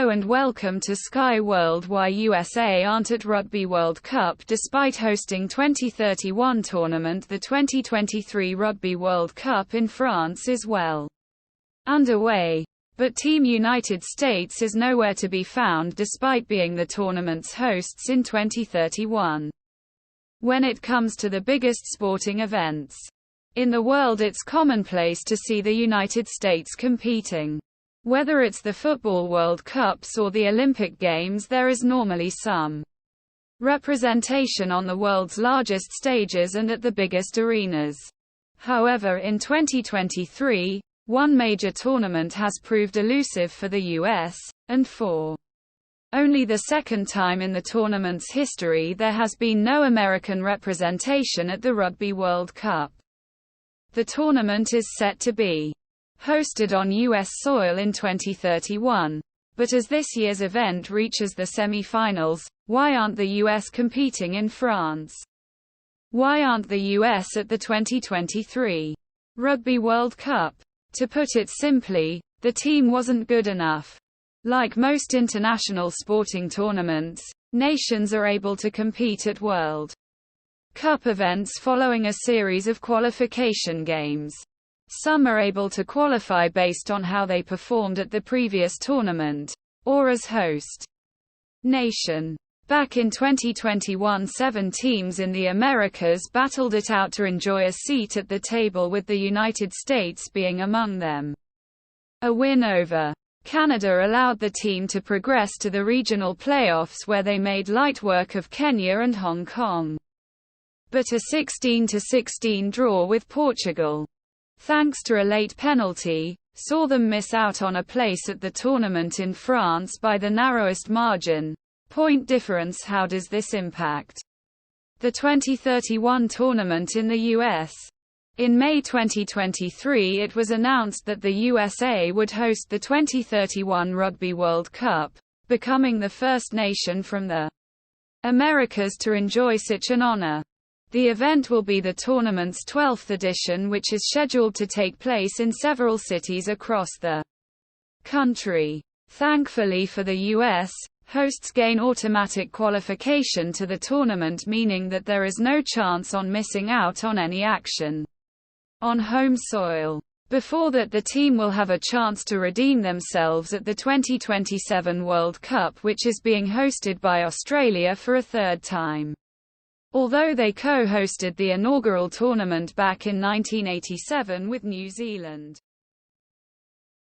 Hello and welcome to Sky World. Why USA aren't at Rugby World Cup despite hosting 2031 tournament. The 2023 Rugby World Cup in France is well underway, but Team United States is nowhere to be found despite being the tournament's hosts in 2031. When it comes to the biggest sporting events in the world, it's commonplace to see the United States competing. Whether it's the Football World Cups or the Olympic Games, there is normally some representation on the world's largest stages and at the biggest arenas. However, in 2023, one major tournament has proved elusive for the US, and for only the second time in the tournament's history there has been no American representation at the Rugby World Cup. The tournament is set to be hosted on US soil in 2031. But as this year's event reaches the semi-finals, why aren't the US competing in France? Why aren't the US at the 2023 Rugby World Cup? To put it simply, the team wasn't good enough. Like most international sporting tournaments, nations are able to compete at World Cup events following a series of qualification games. Some are able to qualify based on how they performed at the previous tournament, or as host nation. Back in 2021, 7 teams in the Americas battled it out to enjoy a seat at the table, with the United States being among them. A win over Canada allowed the team to progress to the regional playoffs, where they made light work of Kenya and Hong Kong. But a 16-16 draw with Portugal, thanks to a late penalty, saw them miss out on a place at the tournament in France by the narrowest point difference. How does this impact the 2031 tournament in the US? In May 2023, it was announced that the USA would host the 2031 Rugby World Cup, becoming the first nation from the Americas to enjoy such an honor. The event will be the tournament's 12th edition, which is scheduled to take place in several cities across the country. Thankfully for the US, hosts gain automatic qualification to the tournament, meaning that there is no chance on missing out on any action on home soil. Before that, the team will have a chance to redeem themselves at the 2027 World Cup, which is being hosted by Australia for a third time. Although they co-hosted the inaugural tournament back in 1987 with New Zealand.